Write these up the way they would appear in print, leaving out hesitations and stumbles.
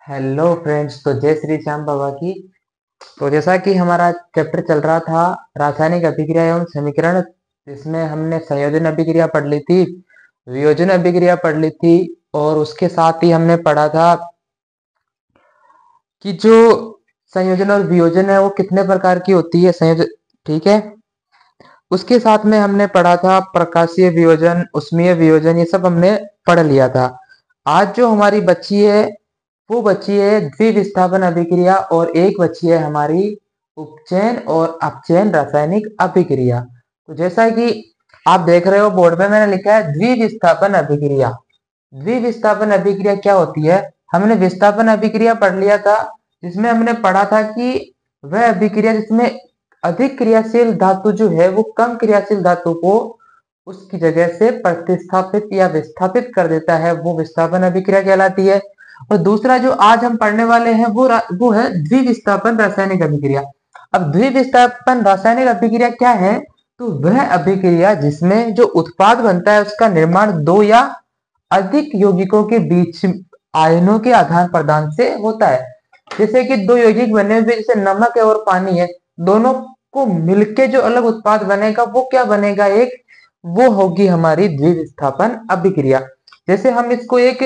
Hello friends. तो जय श्री श्याम बाबा की। तो जैसा कि हमारा चैप्टर चल रहा था रासायनिक अभिक्रिया एवं समीकरण, जिसमें हमने संयोजन अभिक्रिया पढ़ ली थी, वियोजन अभिक्रिया पढ़ ली थी, और उसके साथ ही हमने पढ़ा था कि जो संयोजन और वियोजन है वो कितने प्रकार की होती है संयोजन। ठीक है। उसके साथ में हमने पढ़ा था प्रकाशीय वियोजन, उष्मीय वियोजन, ये सब हमने पढ़ लिया था। आज जो हमारी बच्ची है वो बची है द्विविस्थापन अभिक्रिया, और एक बची है हमारी उपचयन और अपचयन रासायनिक अभिक्रिया। तो जैसा कि आप देख रहे हो बोर्ड में मैंने लिखा है द्विविस्थापन अभिक्रिया। द्विविस्थापन अभिक्रिया क्या होती है? हमने विस्थापन अभिक्रिया पढ़ लिया था, जिसमें हमने पढ़ा था कि वह अभिक्रिया जिसमें अधिक क्रियाशील धातु जो है वो कम क्रियाशील धातु को उसकी जगह से प्रतिस्थापित या विस्थापित कर देता है, वो विस्थापन अभिक्रिया कहलाती है। और दूसरा जो आज हम पढ़ने वाले हैं वो है द्विविस्थापन रासायनिक अभिक्रिया। अब द्विविस्थापन रासायनिक अभिक्रिया क्या है? तो वह अभिक्रिया जिसमें जो उत्पाद बनता है उसका निर्माण दो या अधिक यौगिकों के बीच आयनों के आदान प्रदान से होता है। जैसे कि दो यौगिक बने हुए, जैसे नमक है और पानी है, दोनों को मिलके जो अलग उत्पाद बनेगा वो क्या बनेगा? एक वो होगी हमारी द्विविस्थापन अभिक्रिया। जैसे हम इसको एक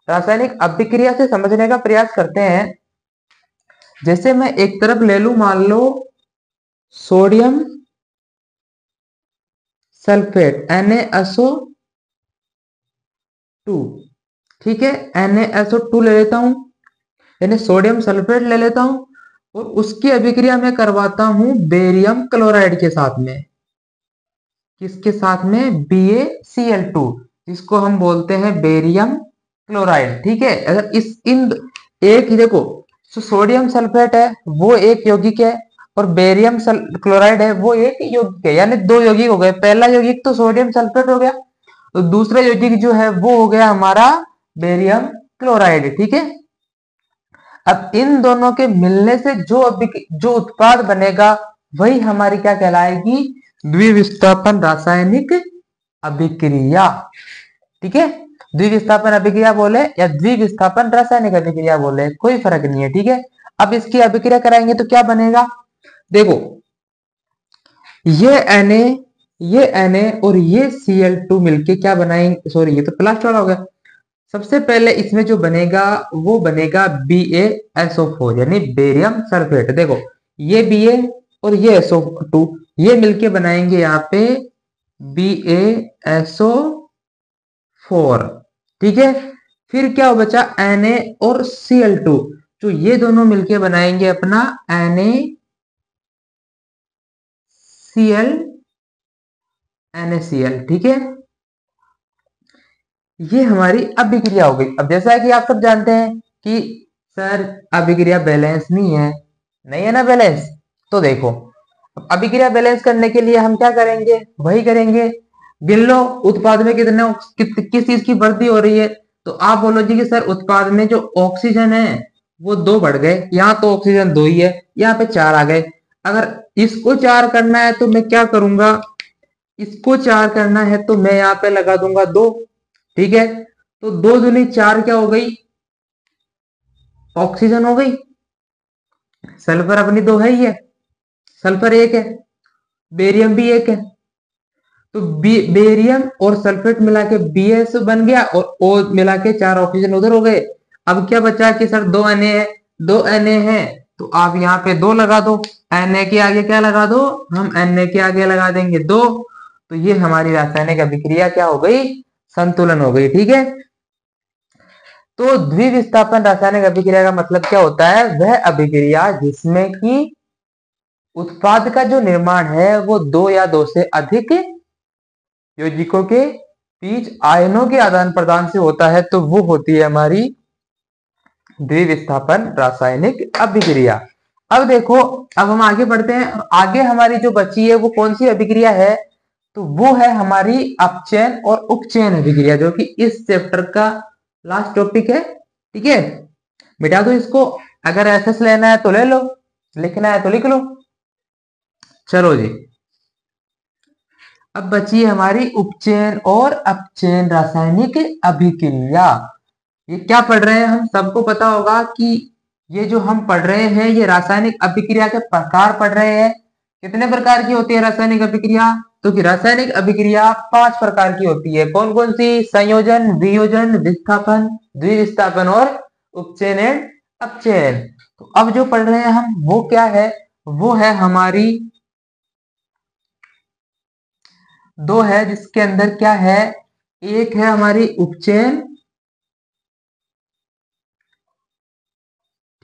रासायनिक अभिक्रिया से समझने का प्रयास करते हैं। जैसे मैं एक तरफ ले लू, मान लो सोडियम सल्फेट Na2। ठीक है, Na2 ले लेता हूं, यानी सोडियम सल्फेट ले लेता हूं, और उसकी अभिक्रिया मैं करवाता हूं बेरियम क्लोराइड के साथ में। किसके साथ में? BaCl2, जिसको हम बोलते हैं बेरियम क्लोराइड। ठीक है। अगर इस इन एक ही देखो, सोडियम सल्फेट है वो एक यौगिक है, और बेरियम क्लोराइड है वो एक यौगिक है, यानी दो यौगिक हो गए। पहला यौगिक तो सोडियम सल्फेट हो गया, तो दूसरा यौगिक जो है वो हो गया हमारा बेरियम क्लोराइड। ठीक है। अब इन दोनों के मिलने से जो उत्पाद बनेगा वही हमारी क्या कहलाएगी? द्विविस्थापन रासायनिक अभिक्रिया। ठीक है। द्विविस्थापन अभिक्रिया बोले या द्विविस्थापन रासायनिक अभिक्रिया बोले, कोई फर्क नहीं है। ठीक है। अब इसकी अभिक्रिया कराएंगे तो क्या बनेगा? देखो, ये Na और ये Cl2 मिलके क्या बनाएंगे? सॉरी, ये तो प्लस वाला हो गया। सबसे पहले इसमें जो बनेगा वो बनेगा BaSO4, यानी बेरियम सल्फेट। देखो, ये Ba और ये SO2 ये मिलके बनाएंगे यहाँ पे BaSO4। ठीक है। फिर क्या बचा? Na और Cl2, जो ये दोनों मिलके बनाएंगे अपना NaCl। ठीक है। ये हमारी अभिक्रिया हो गई। अब जैसा कि आप सब जानते हैं कि सर अभिक्रिया बैलेंस नहीं है, नहीं है ना बैलेंस। तो देखो, अब अभिक्रिया बैलेंस करने के लिए हम क्या करेंगे? वही करेंगे, गिन लो उत्पाद में किस चीज की वृद्धि हो रही है। तो आप बोलो जी कि सर उत्पाद में जो ऑक्सीजन है वो दो बढ़ गए, यहाँ तो ऑक्सीजन दो ही है, यहाँ पे चार आ गए। अगर इसको चार करना है तो मैं क्या करूंगा? इसको चार करना है तो मैं यहाँ पे लगा दूंगा दो। ठीक है। तो दो दूनी चार क्या हो गई? ऑक्सीजन हो गई। सल्फर अपनी दो है ही है, सल्फर एक है, बेरियम भी एक है। तो बेरियम और सल्फेट मिला के BS बन गया, और O मिला के चार ऑक्सीजन उधर हो गए। अब क्या बचा कि सर दो Na है, दो Na है, तो आप यहाँ पे दो लगा दो। Na के आगे क्या लगा दो? हम Na के आगे लगा देंगे दो। तो ये हमारी रासायनिक अभिक्रिया क्या हो गई? संतुलन हो गई। ठीक है। तो द्विविस्थापन रासायनिक अभिक्रिया का मतलब क्या होता है? वह अभिक्रिया जिसमें कि उत्पाद का जो निर्माण है वो दो या दो से अधिक यौगिकों के बीच आयनों के आदान प्रदान से होता है, तो वो होती है हमारी द्विविस्थापन रासायनिक अभिक्रिया। अब देखो, अब हम आगे बढ़ते हैं। आगे हमारी जो बची है वो कौन सी अभिक्रिया है? तो वो है हमारी अपचयन और उपचयन अभिक्रिया, जो कि इस चैप्टर का लास्ट टॉपिक है। ठीक है। मिटा दो इसको। अगर एसएस लेना है तो ले लो, लिखना है तो लिख लो। चलो जी, अब बची है हमारी उपचयन और अपचयन रासायनिक अभिक्रिया। ये क्या पढ़ रहे हैं, हम सबको पता होगा कि ये जो हम पढ़ रहे हैं ये रासायनिक अभिक्रिया के प्रकार पढ़ रहे हैं। कितने प्रकार की होती है रासायनिक अभिक्रिया? तो कि रासायनिक अभिक्रिया 5 प्रकार की होती है। कौन कौन सी? संयोजन, वियोजन, विस्थापन, द्विविस्थापन और उपचयन एंड अपचयन। तो अब जो पढ़ रहे हैं हम वो क्या है? वो है हमारी दो है, जिसके अंदर क्या है, एक है हमारी उपचयन,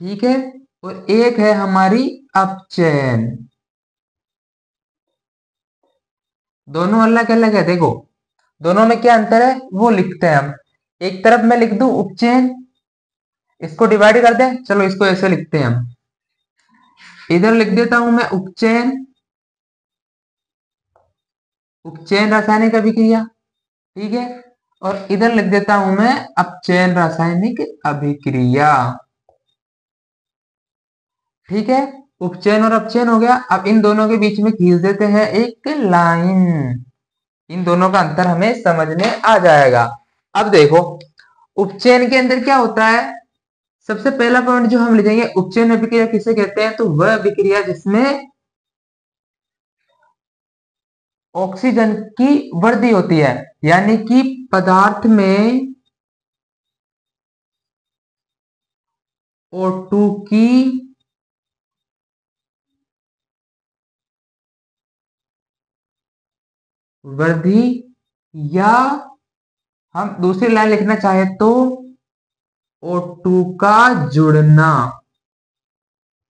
ठीक है, और एक है हमारी अपचयन। दोनों अलग अलग है। देखो दोनों में क्या अंतर है वो लिखते हैं हम। एक तरफ मैं लिख दूं उपचयन, इसको डिवाइड कर दें, चलो इसको ऐसे लिखते हैं हम। इधर लिख देता हूं मैं उपचयन, उपचयन रासायनिक अभिक्रिया, ठीक है, और इधर लिख देता हूं मैं अपचयन रासायनिक अभिक्रिया, ठीक है। उपचयन और अपचयन हो गया। अब इन दोनों के बीच में खींच देते हैं एक लाइन, इन दोनों का अंतर हमें समझ में आ जाएगा। अब देखो उपचयन के अंदर क्या होता है, सबसे पहला पॉइंट जो हम लिखेंगे, उपचयन अभिक्रिया किसे कहते हैं? तो वह अभिक्रिया जिसमें ऑक्सीजन की वृद्धि होती है, यानी कि पदार्थ में O2 की वृद्धि, या हम दूसरी लाइन लिखना चाहे तो O2 का जुड़ना,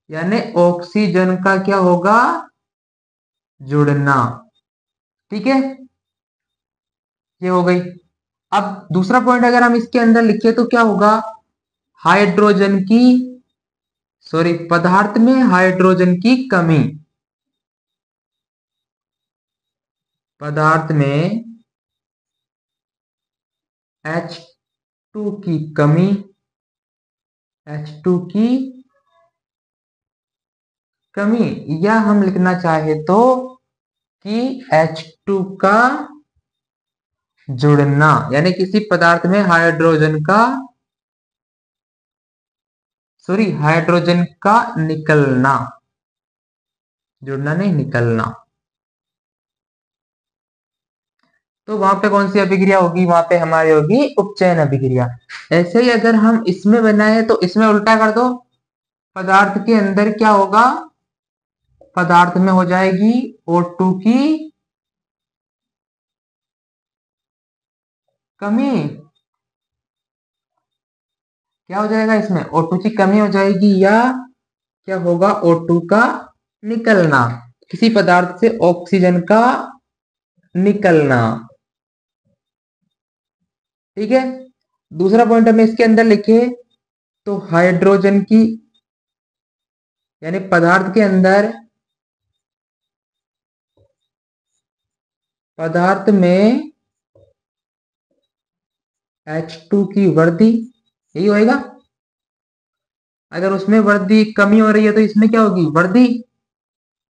यानी ऑक्सीजन का क्या होगा? जुड़ना, ठीक है, ये हो गई। अब दूसरा पॉइंट अगर हम इसके अंदर लिखे तो क्या होगा? हाइड्रोजन की, सॉरी, पदार्थ में हाइड्रोजन की कमी, पदार्थ में H2 की कमी, H2 की कमी, या हम लिखना चाहे तो कि H2 का जुड़ना, यानी किसी पदार्थ में हाइड्रोजन का, सॉरी, हाइड्रोजन का निकलना, जुड़ना नहीं, निकलना। तो वहां पे कौन सी अभिक्रिया होगी? वहां पे हमारी होगी उपचयन अभिक्रिया। ऐसे ही अगर हम इसमें बनाए तो इसमें उल्टा कर दो, पदार्थ के अंदर क्या होगा? पदार्थ में हो जाएगी O2 की कमी, क्या हो जाएगा इसमें? O2 की कमी हो जाएगी, या क्या होगा? O2 का निकलना, किसी पदार्थ से ऑक्सीजन का निकलना, ठीक है। दूसरा पॉइंट हमें इसके अंदर लिखे तो हाइड्रोजन की, यानी पदार्थ के अंदर, पदार्थ में H2 की वृद्धि, यही होएगा। अगर उसमें वृद्धि कमी हो रही है तो इसमें क्या होगी? वृद्धि,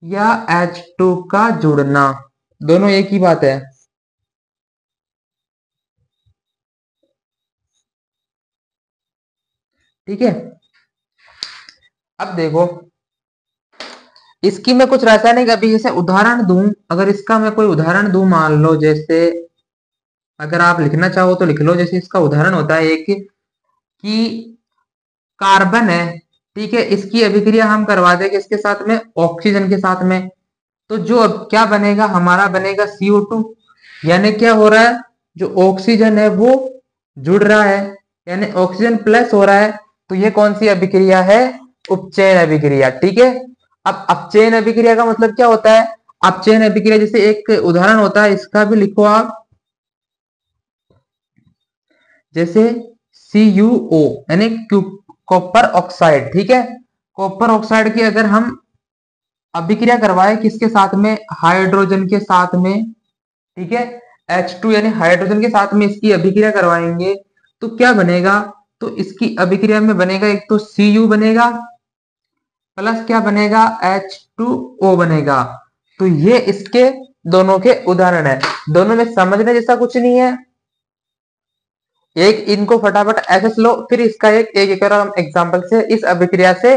या H2 का जुड़ना, दोनों एक ही बात है, ठीक है। अब देखो इसकी मैं कुछ रासायनिक अभी जैसे उदाहरण दूं, अगर इसका मैं कोई उदाहरण दूं, मान लो जैसे, अगर आप लिखना चाहो तो लिख लो। जैसे इसका उदाहरण होता है एक कि कार्बन है, ठीक है, इसकी अभिक्रिया हम करवा देंगे इसके साथ में, ऑक्सीजन के साथ में, तो जो अब क्या बनेगा? हमारा बनेगा CO2, यानी क्या हो रहा है? जो ऑक्सीजन है वो जुड़ रहा है, यानी ऑक्सीजन प्लस हो रहा है। तो ये कौन सी अभिक्रिया है? उपचयन अभिक्रिया, ठीक है। अब अपचयन अभिक्रिया का मतलब क्या होता है? अपचयन अभिक्रिया जैसे एक उदाहरण होता है, इसका भी लिखो आप, जैसे CuO, यानी कॉपर ऑक्साइड, ठीक है। कॉपर ऑक्साइड की अगर हम अभिक्रिया करवाए किसके साथ में? हाइड्रोजन के साथ में, ठीक है, H2 यानी हाइड्रोजन के साथ में इसकी अभिक्रिया करवाएंगे तो क्या बनेगा? तो इसकी अभिक्रिया में बनेगा एक तो Cu बनेगा, प्लस क्या बनेगा? H2O बनेगा। तो ये इसके दोनों के उदाहरण है। दोनों में समझने जैसा कुछ नहीं है, एक इनको फटाफट ऐसे लो, फिर इसका एक एक और हम एग्जांपल से इस अभिक्रिया से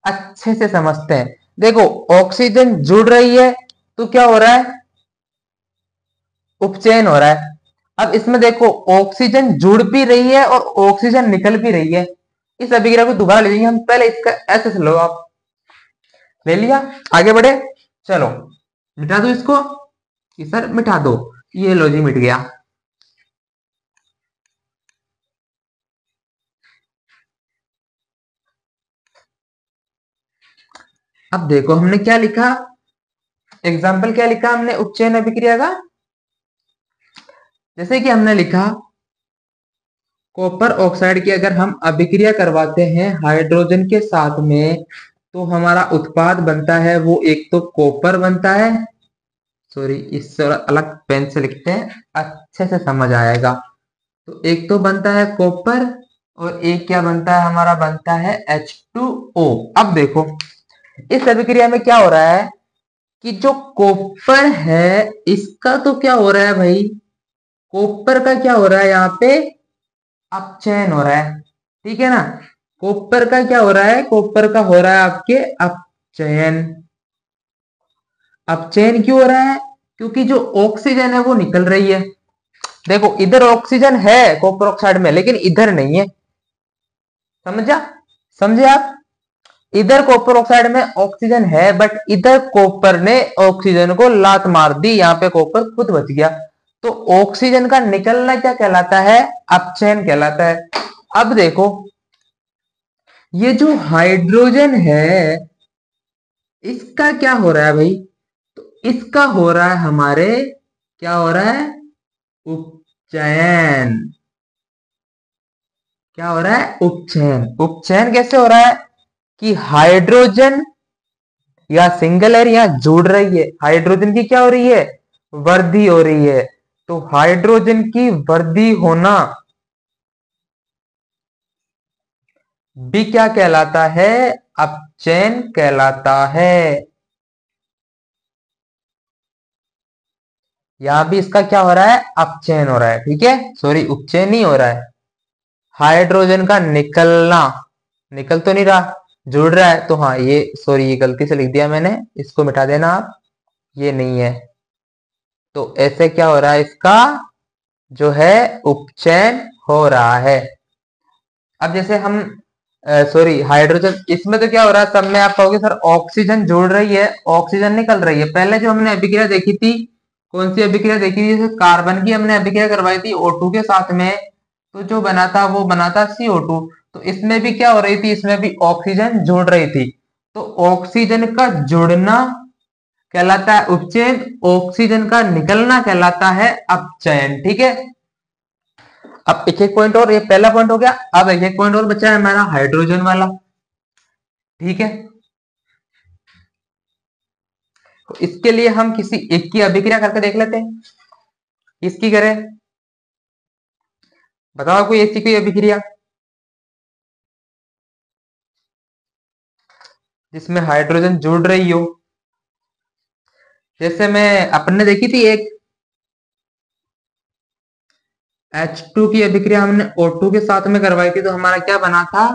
अच्छे से समझते हैं। देखो ऑक्सीजन जुड़ रही है तो क्या हो रहा है, उपचयन हो रहा है। अब इसमें देखो ऑक्सीजन जुड़ भी रही है और ऑक्सीजन निकल भी रही है। इस अभिक्रिया को दोबारा ले लेंगे हम, पहले इसका ऐसे से लो आप, ले लिया, आगे बढ़े, चलो मिटा दो इसको, ये सर मिटा दो, ये लो जी मिट गया। अब देखो हमने क्या लिखा, एग्जाम्पल क्या लिखा हमने उपचयन अभिक्रिया का, जैसे कि हमने लिखा कॉपर ऑक्साइड की अगर हम अभिक्रिया करवाते हैं हाइड्रोजन के साथ में, तो हमारा उत्पाद बनता है वो एक तो कॉपर बनता है, सॉरी इस अलग पेन से लिखते हैं अच्छे से समझ आएगा। तो एक तो बनता है कॉपर और एक क्या बनता है, हमारा बनता है H2O। अब देखो इस अभिक्रिया में क्या हो रहा है कि जो कॉपर है इसका तो क्या हो रहा है भाई, कॉपर का क्या हो रहा है यहाँ पे, अपचयन हो रहा है, ठीक है ना। कॉपर का क्या हो रहा है, कॉपर का हो रहा है आपके अपचयन। अपचयन क्यों हो रहा है, क्योंकि जो ऑक्सीजन है वो निकल रही है। देखो इधर ऑक्सीजन है कॉपर ऑक्साइड में लेकिन इधर नहीं है, समझा, समझे आप। इधर कॉपर ऑक्साइड में ऑक्सीजन है बट इधर कॉपर ने ऑक्सीजन को लात मार दी, यहाँ पे कॉपर खुद बच गया। तो ऑक्सीजन का निकलना क्या कहलाता है, अपचयन कहलाता है। अब देखो ये जो हाइड्रोजन है इसका क्या हो रहा है भाई, तो इसका हो रहा है हमारे, क्या हो रहा है, उपचयन। क्या हो रहा है, उपचयन। उपचयन कैसे हो रहा है कि हाइड्रोजन या सिंगल एयर यहां जुड़ रही है, हाइड्रोजन की क्या हो रही है, वृद्धि हो रही है। तो हाइड्रोजन की वृद्धि होना भी क्या कहलाता है, अपचयन कहलाता है। यहां भी इसका क्या हो रहा है, अपचयन हो रहा है, ठीक है, सॉरी उपचयन नहीं हो रहा है। हाइड्रोजन का निकलना, निकल तो नहीं रहा, जुड़ रहा है। तो हाँ ये सॉरी ये गलती से लिख दिया मैंने, इसको मिटा देना आप, ये नहीं है। तो ऐसे क्या हो रहा है, इसका जो है उपचयन हो रहा है। अब जैसे हम सॉरी हाइड्रोजन, इसमें तो क्या हो रहा है, सब में आप कहोगे सर ऑक्सीजन जुड़ रही है ऑक्सीजन निकल रही है। पहले जो हमने अभिक्रिया देखी थी, कौन सी अभिक्रिया देखी थी, जैसे कार्बन की हमने अभिक्रिया करवाई थी O2 के साथ में, तो जो बना था वो बना था CO2। तो इसमें भी क्या हो रही थी, इसमें भी ऑक्सीजन जुड़ रही थी। तो ऑक्सीजन का जुड़ना कहलाता है उपचयन, ऑक्सीजन का निकलना कहलाता है अपचयन, ठीक है। अब एक एक पॉइंट और, ये पहला पॉइंट हो गया। अब एक एक पॉइंट और बचा है हमारा हाइड्रोजन वाला, ठीक है। तो इसके लिए हम किसी एक की अभिक्रिया करके देख लेते हैं, इसकी करें, बताओ कोई ऐसी कोई अभिक्रिया जिसमें हाइड्रोजन जुड़ रही हो। जैसे मैं अपने देखी थी एक H2 की अभिक्रिया हमने O2 के साथ में करवाई थी, तो हमारा क्या बना था,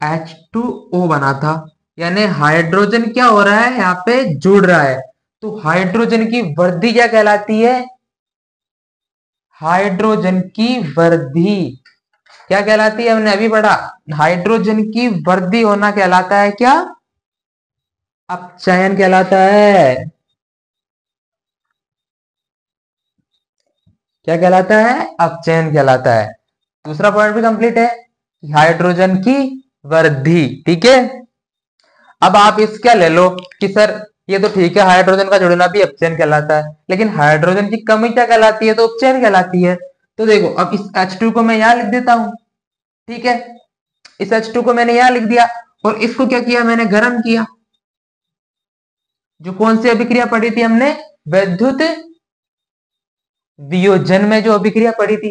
H2O बना था। यानी हाइड्रोजन क्या हो रहा है, यहाँ पे जुड़ रहा है। तो हाइड्रोजन की वृद्धि क्या कहलाती है, हाइड्रोजन की वृद्धि क्या कहलाती है, हमने अभी पढ़ा, हाइड्रोजन की वृद्धि होना कहलाता है क्या, अपचयन कहलाता है। क्या कहलाता है, अपचयन कहलाता है। दूसरा पॉइंट भी कंप्लीट है, हाइड्रोजन की वृद्धि, ठीक है। अब आप इसका ले लो कि सर ये तो ठीक है हाइड्रोजन का जुड़ना भी अपचयन कहलाता है, लेकिन हाइड्रोजन की कमी क्या कहलाती है, तो उपचयन कहलाती है। तो देखो अब इस H2 को मैं यहां लिख देता हूं, ठीक है, इस H2 को मैंने यहां लिख दिया और इसको क्या किया, मैंने गर्म किया। जो कौन सी अभिक्रिया पढ़ी थी हमने, विद्युत वियोजन में जो अभिक्रिया पढ़ी थी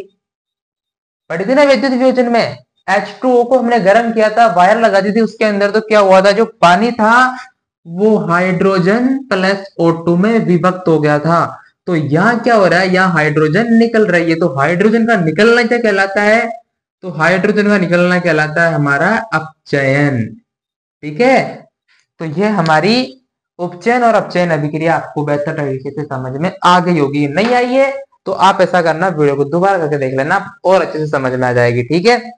ना विद्युत वियोजन में, H2O को हमने गर्म किया था, वायर लगा दी थी उसके अंदर, तो क्या हुआ था, जो पानी था वो हाइड्रोजन प्लस O2 में विभक्त हो गया था। तो यहाँ क्या हो रहा है, यहाँ हाइड्रोजन निकल रही है, तो हाइड्रोजन का निकलना क्या कहलाता है, तो हाइड्रोजन का निकलना कहलाता है हमारा अपचयन। ठीक है, तो ये हमारी उपचयन और अपचयन अभिक्रिया आपको बेहतर तरीके से समझ में आ गई होगी। नहीं आई है तो आप ऐसा करना, वीडियो को दोबारा करके देख लेना, और अच्छे से समझ में आ जाएगी। ठीक है,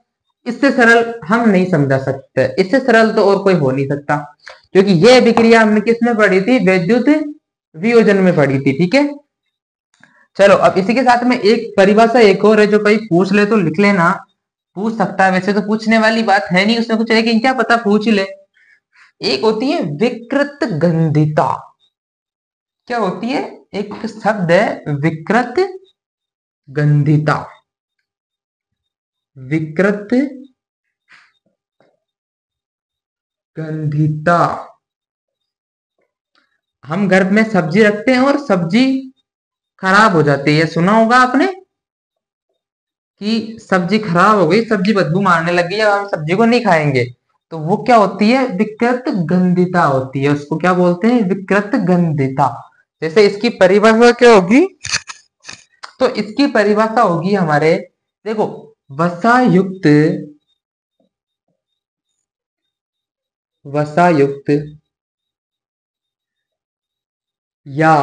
इससे सरल हम नहीं समझा सकते, इससे सरल तो और कोई हो नहीं सकता, क्योंकि यह अभिक्रिया हमने किसमें पढ़ी थी, वैद्युत वियोजन में पढ़ी थी। ठीक है, चलो अब इसी के साथ में एक परिभाषा एक और है, जो भाई पूछ ले तो लिख लेना, पूछ सकता है, वैसे तो पूछने वाली बात है नहीं उसमें कुछ, लेकिन क्या पता पूछ ले। एक होती है विकृत गंधिता। क्या होती है, एक शब्द है विकृत गंधिता। विकृत गंधिता, हम घर में सब्जी रखते हैं और सब्जी खराब हो जाती है, सुना होगा आपने कि सब्जी खराब हो गई, सब्जी बदबू मारने लगी, अब हम सब्जी को नहीं खाएंगे, तो वो क्या होती है, विकृत गंधिता होती है, उसको क्या बोलते हैं, विकृत गंधिता। जैसे इसकी परिभाषा क्या होगी, तो इसकी परिभाषा होगी हमारे, देखो, वसा युक्त या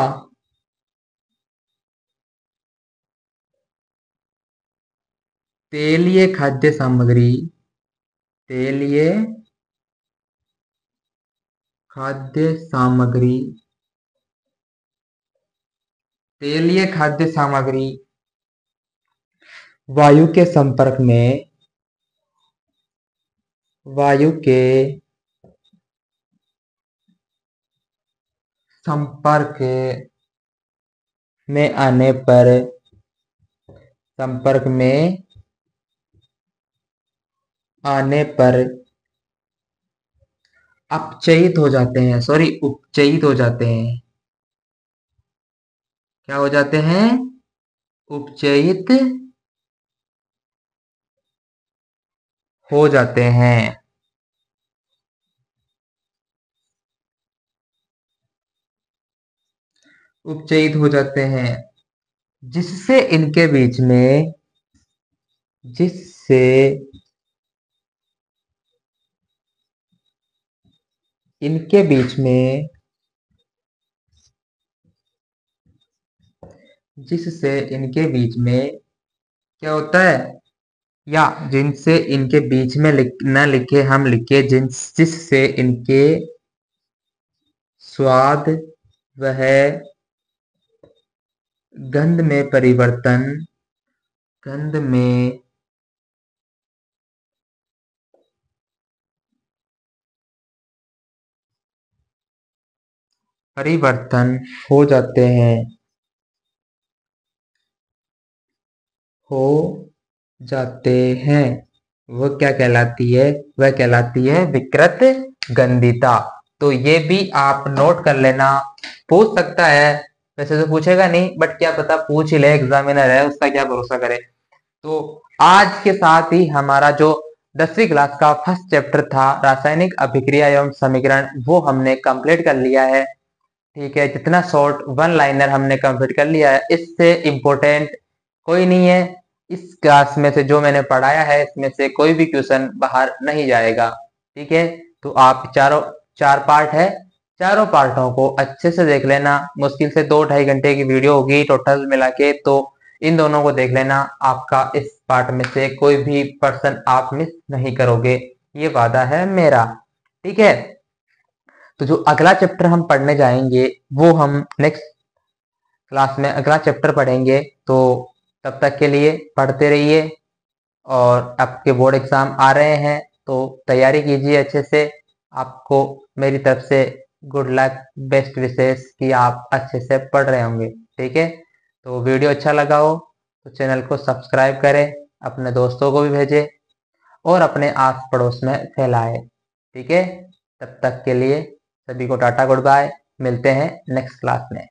तेलीय खाद्य सामग्री, तेलीय खाद्य सामग्री, तेलीय खाद्य सामग्री वायु के संपर्क में, वायु के संपर्क में आने पर, संपर्क में आने पर अपचयित हो जाते हैं, सॉरी उपचयित हो जाते हैं। क्या हो जाते हैं, उपचयित हो जाते हैं। उपचयित हो जाते हैं, जिससे इनके बीच में, जिससे इनके बीच में, जिससे इनके बीच में क्या होता है, या जिनसे इनके बीच में न लिखे, हम लिखे जिससे इनके स्वाद वह गंध में परिवर्तन, गंध में परिवर्तन हो जाते हैं, हो जाते हैं, वो क्या कहलाती है, वह कहलाती है विकृत गंधिता। तो ये भी आप नोट कर लेना, पूछ सकता है, वैसे तो पूछेगा नहीं, बट क्या पता पूछ ही ले, एग्जामिनर है उसका क्या भरोसा करे। तो आज के साथ ही हमारा जो 10वीं क्लास का फर्स्ट चैप्टर था, रासायनिक अभिक्रिया एवं समीकरण, वो हमने कंप्लीट कर लिया है। ठीक है, जितना शॉर्ट वन लाइनर हमने कंप्लीट कर लिया है, इससे इम्पोर्टेंट कोई नहीं है। इस क्लास में से जो मैंने पढ़ाया है, इसमें से कोई भी क्वेश्चन बाहर नहीं जाएगा। ठीक है, तो आप चार पार्ट है, चारों पार्टों को अच्छे से देख लेना, मुश्किल से 2-2.5 घंटे की वीडियो होगी टोटल मिला के, तो इन दोनों को देख लेना, आपका इस पार्ट में से कोई भी पर्सन आप मिस नहीं करोगे, ये वादा है मेरा। ठीक है, तो जो अगला चैप्टर हम पढ़ने जाएंगे, वो हम नेक्स्ट क्लास में अगला चैप्टर पढ़ेंगे। तो तब तक के लिए पढ़ते रहिए, और आपके बोर्ड एग्जाम आ रहे हैं, तो तैयारी कीजिए अच्छे से। आपको मेरी तरफ से गुड लक, बेस्ट विशेष कि आप अच्छे से पढ़ रहे होंगे। ठीक है, तो वीडियो अच्छा लगा हो तो चैनल को सब्सक्राइब करें, अपने दोस्तों को भी भेजें, और अपने आस पड़ोस में फैलाएं। ठीक है, तब तक के लिए सभी को टाटा गुड बाय, मिलते हैं नेक्स्ट क्लास में।